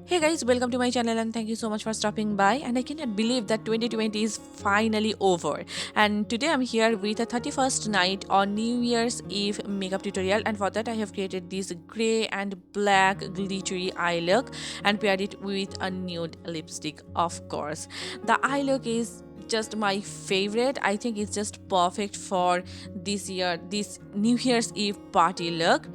Hey guys, welcome to my channel and thank you so much for stopping by. And I cannot believe that 2020 is finally over. And today I'm here with a 31st night on New Year's Eve makeup tutorial. And for that, I have created this grey and black glittery eye look and paired it with a nude lipstick, of course. The eye look is just my favorite. I think it's just perfect for this New Year's Eve party look.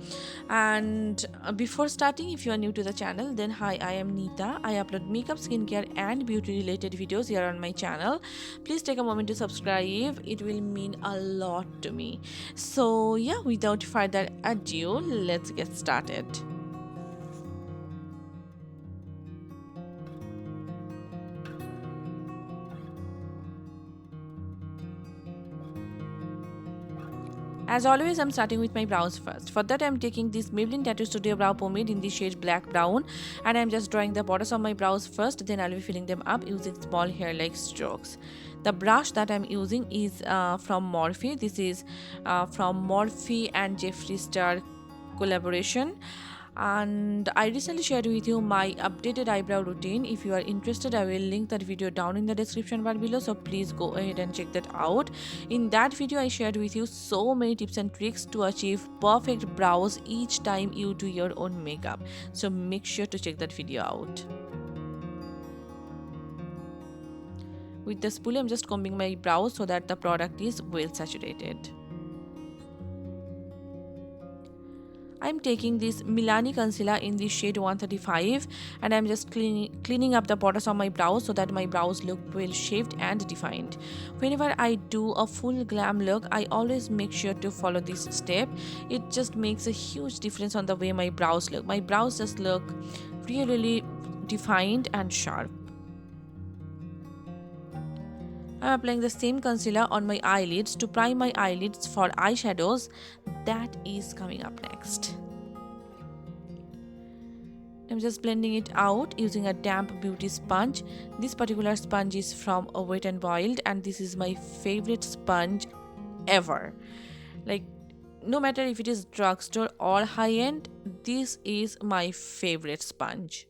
And before starting, if you are new to the channel, then hi, I am Neeta. I upload makeup, skincare, and beauty related videos here on my channel. Please take a moment to subscribe, it will mean a lot to me. So, yeah, without further ado, let's get started. As always, I'm starting with my brows first. For that, I'm taking this Maybelline Tattoo Studio Brow Pomade in the shade Black Brown, and I'm just drawing the borders of my brows first, then I'll be filling them up using small hair-like strokes. The brush that I'm using is from Morphe. This is from Morphe and Jeffree Star collaboration, and I recently shared with you my updated eyebrow routine. If you are interested, I will link that video down in the description bar below, so please go ahead and check that out. In that video, I shared with you so many tips and tricks to achieve perfect brows each time you do your own makeup, so make sure to check that video out. With the spoolie, I'm just combing my brows so that the product is well saturated. I'm taking this Milani concealer in the shade 135, and I'm just cleaning up the borders of my brows so that my brows look well shaped and defined. Whenever I do a full glam look, I always make sure to follow this step. It just makes a huge difference on the way my brows look. My brows just look really defined and sharp. I'm applying the same concealer on my eyelids to prime my eyelids for eyeshadows. That is coming up next. I'm just blending it out using a damp beauty sponge. This particular sponge is from a Wet and Wild, and this is my favorite sponge ever. Like, no matter if it is drugstore or high end, this is my favorite sponge.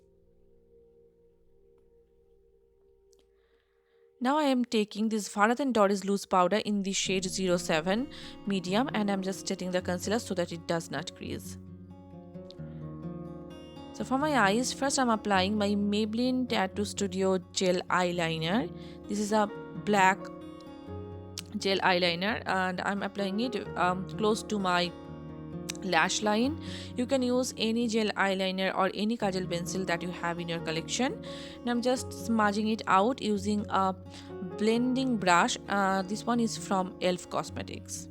Now I am taking this Bharat and Dorris loose powder in the shade 07 medium, and I'm just setting the concealer so that it does not crease. So for my eyes, first I'm applying my Maybelline Tattoo Studio gel eyeliner. This is a black gel eyeliner, and I'm applying it close to my lash line. You can use any gel eyeliner or any kajal pencil that you have in your collection. And I'm just smudging it out using a blending brush. This one is from E.L.F Cosmetics.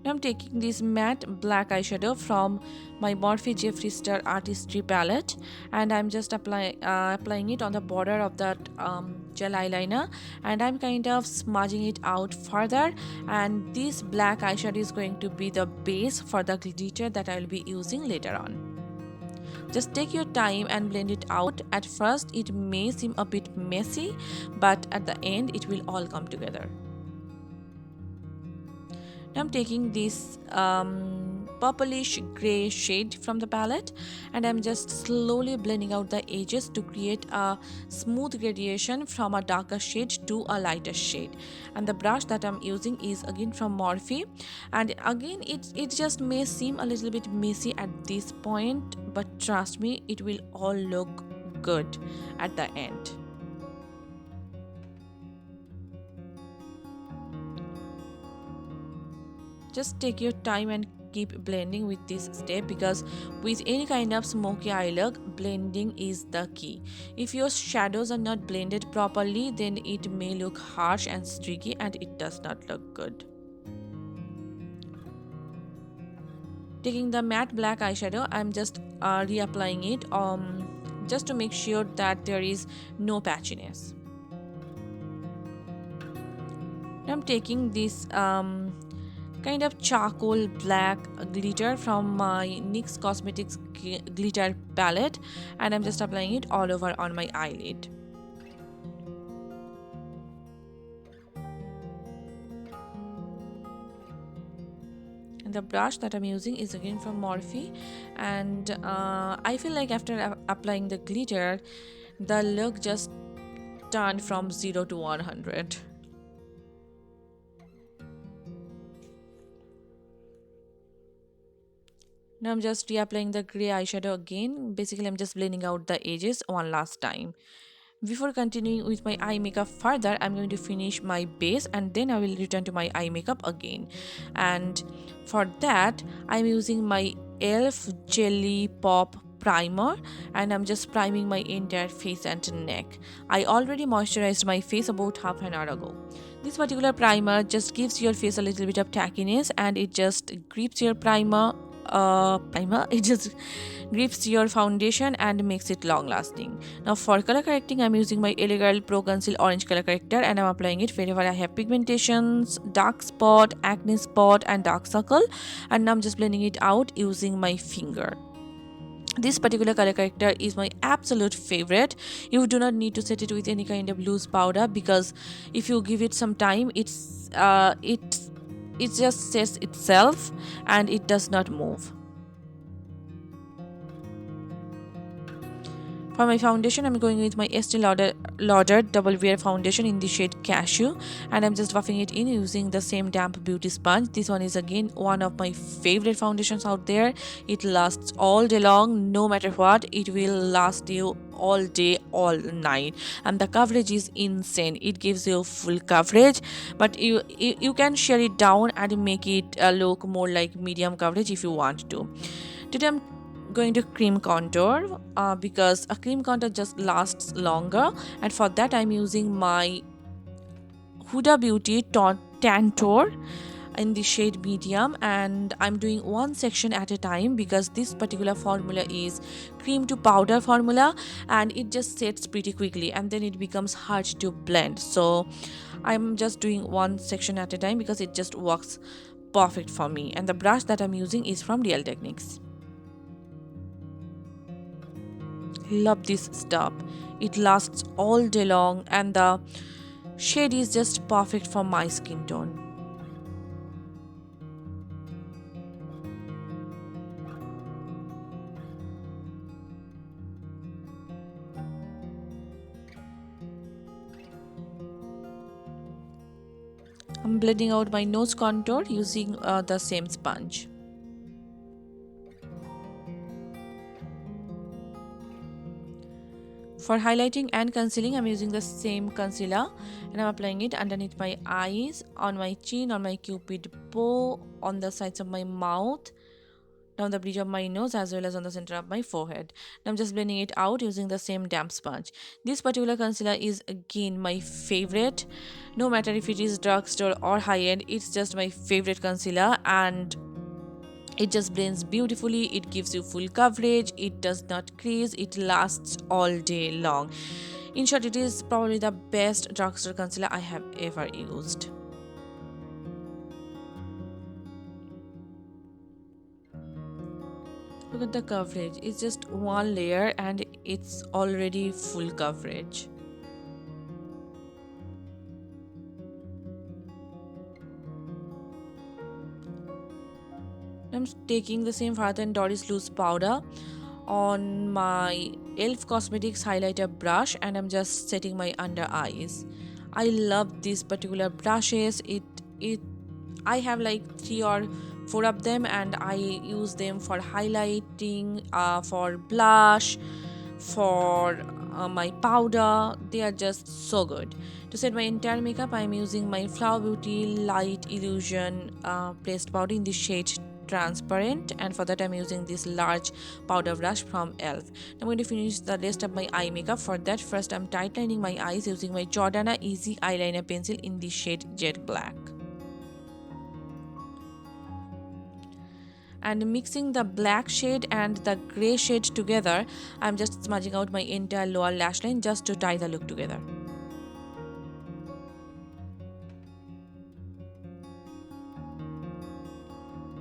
Now I'm taking this matte black eyeshadow from my Morphe Jeffree Star Artistry palette, and I'm just applying it on the border of that gel eyeliner, and I'm kind of smudging it out further. And this black eyeshadow is going to be the base for the glitter that I'll be using later on. Just take your time and blend it out. At first, it may seem a bit messy, but at the end, it will all come together. Now I'm taking this purplish gray shade from the palette, and I'm just slowly blending out the edges to create a smooth gradation from a darker shade to a lighter shade. And the brush that I'm using is again from Morphe, and again it just may seem a little bit messy at this point, but trust me, it will all look good at the end. Just take your time and keep blending with this step, because with any kind of smoky eye look, blending is the key. If your shadows are not blended properly, then it may look harsh and streaky and it does not look good. Taking the matte black eyeshadow, I'm just reapplying it just to make sure that there is no patchiness. Now I'm taking this kind of charcoal black glitter from my NYX Cosmetics glitter palette, and I'm just applying it all over on my eyelid. And the brush that I'm using is again from Morphe, and I feel like after applying the glitter, the look just turned from 0 to 100. Now I'm just reapplying the grey eyeshadow again. Basically, I'm just blending out the edges one last time. Before continuing with my eye makeup further, I'm going to finish my base and then I will return to my eye makeup again. And for that, I'm using my E.L.F. Jelly Pop primer, and I'm just priming my entire face and neck. I already moisturized my face about half an hour ago. This particular primer just gives your face a little bit of tackiness, and it just grips your primer, it just grips your foundation and makes it long lasting. Now for color correcting, I'm using my L.A.Girl Pro Conceal Orange Color Corrector, and I'm applying it wherever I have pigmentations, dark spot, acne spot and dark circle, and now I'm just blending it out using my finger. This particular color corrector is my absolute favorite. You do not need to set it with any kind of loose powder, because if you give it some time, it just sets itself and it does not move. For my foundation, I'm going with my Estee Lauder Double Wear Foundation in the shade Cshew, and I'm just buffing it in using the same damp beauty sponge. This one is again one of my favorite foundations out there. It lasts all day long, no matter what. It will last you all day, all night, and the coverage is insane. It gives you full coverage, but you can share it down and make it look more like medium coverage if you want to. Today I'm going to cream contour because a cream contour just lasts longer, and for that I'm using my Huda Beauty Tantour in the shade medium, and I'm doing one section at a time because this particular formula is cream to powder formula, and it just sets pretty quickly and then it becomes hard to blend. So I'm just doing one section at a time because it just works perfect for me, and the brush that I'm using is from Real Techniques. Love this stuff. It lasts all day long and the shade is just perfect for my skin tone. I'm blending out my nose contour using the same sponge. For highlighting and concealing, I'm using the same concealer and I'm applying it underneath my eyes, on my chin, on my cupid bow, on the sides of my mouth, down the bridge of my nose, as well as on the center of my forehead. Now I'm just blending it out using the same damp sponge. This particular concealer is again my favorite. No matter if it is drugstore or high-end, it's just my favorite concealer, and it just blends beautifully. It gives you full coverage, it does not crease, it lasts all day long. In short, it is probably the best drugstore concealer I have ever used. Look at the coverage. It's just one layer and it's already full coverage. I'm taking the same Bharat and Dorris loose powder on my E.L.F. Cosmetics highlighter brush, and I'm just setting my under eyes. I love these particular brushes. It I have like 3 or 4 of them, and I use them for highlighting, for blush, for my powder. They are just so good. To set my entire makeup, I'm using my Flower Beauty Light Illusion pressed powder in the shade transparent, and for that I'm using this large powder brush from E.L.F. I'm going to finish the rest of my eye makeup. For that, first I'm tightening my eyes using my Jordana Easy Eyeliner Pencil in the shade Jet Black. And mixing the black shade and the grey shade together, I'm just smudging out my entire lower lash line just to tie the look together.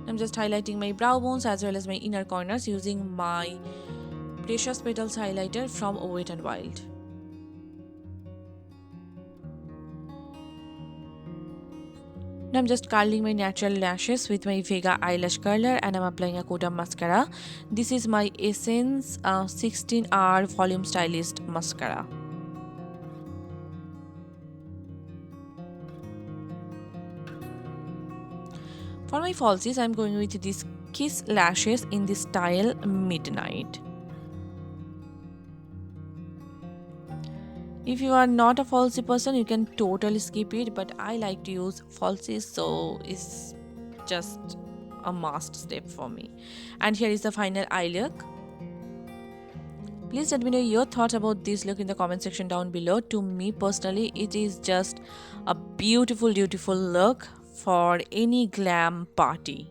I'm just highlighting my brow bones as well as my inner corners using my Precious Petals highlighter from Wet n Wild. Now I'm just curling my natural lashes with my Vega eyelash curler, and I'm applying a coat of mascara. This is my Essence 16-hour volume stylist mascara. For my falsies, I'm going with these Kiss lashes in the style Midnight. If you are not a falsie person, you can totally skip it, but I like to use falsies, so it's just a must step for me. And here is the final eye look. Please let me know your thoughts about this look in the comment section down below. To me personally, it is just a beautiful look for any glam party.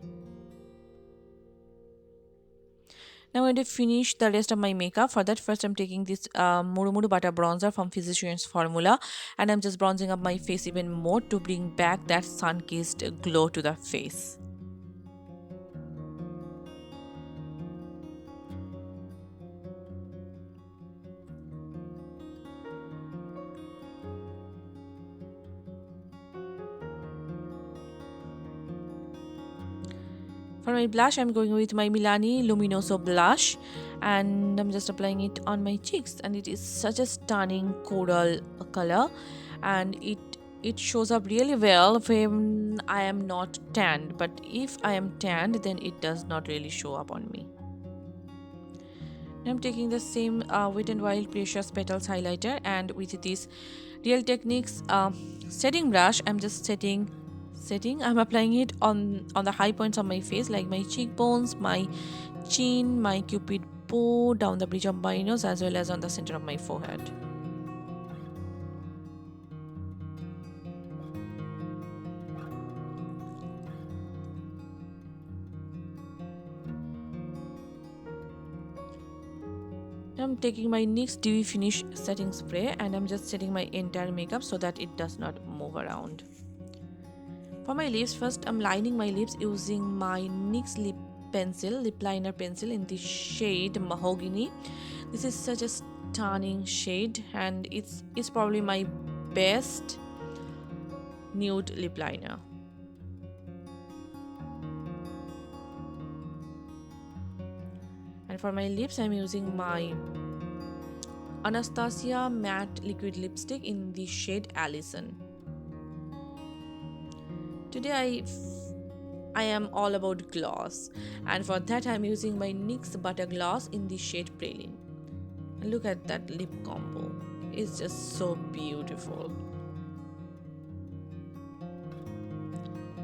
Now I'm going to finish the rest of my makeup. For that, first I'm taking this Murumuru Butter Bronzer from Physicians Formula, and I'm just bronzing up my face even more to bring back that sun-kissed glow to the face. For my blush, I'm going with my Milani Luminoso blush, and I'm just applying it on my cheeks, and it is such a stunning coral color, and it shows up really well when I am not tanned, but if I am tanned, then it does not really show up on me. Now I'm taking the same Wet n Wild Precious Petals highlighter, and with this Real Techniques setting brush, I'm just setting. I'm applying it on the high points of my face, like my cheekbones, my chin, my cupid bow, down the bridge of my nose, as well as on the center of my forehead. Now I'm taking my NYX Dewy Finish setting spray, and I'm just setting my entire makeup so that it does not move around. For my lips, first I'm lining my lips using my NYX lip liner pencil in the shade Mahogany. This is such a stunning shade, and it's probably my best nude lip liner. And for my lips, I'm using my Anastasia matte liquid lipstick in the shade Allison. Today I am all about gloss, and for that I'm using my NYX Butter Gloss in the shade Praline. And look at that lip combo, it's just so beautiful.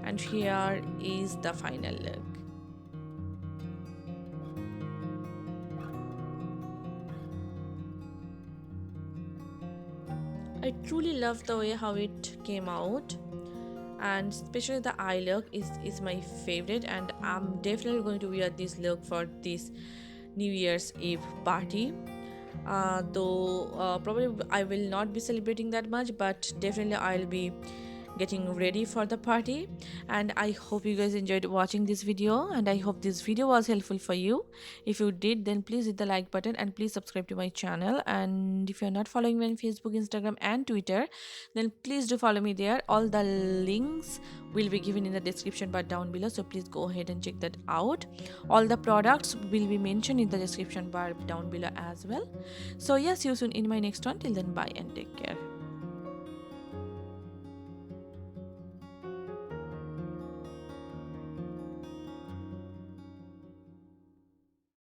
And here is the final look. I truly love the way how it came out, and especially the eye look is my favorite, and I'm definitely going to wear this look for this New Year's Eve party. Though probably I will not be celebrating that much, but definitely I'll be getting ready for the party. And I hope you guys enjoyed watching this video, and I hope this video was helpful for you. If you did, then please hit the like button and please subscribe to my channel. And if you're not following me on Facebook, Instagram and Twitter, then please do follow me there. All the links will be given in the description bar down below, so please go ahead and check that out. All the products will be mentioned in the description bar down below as well. So yeah, see you soon in my next one. Till then, bye and take care.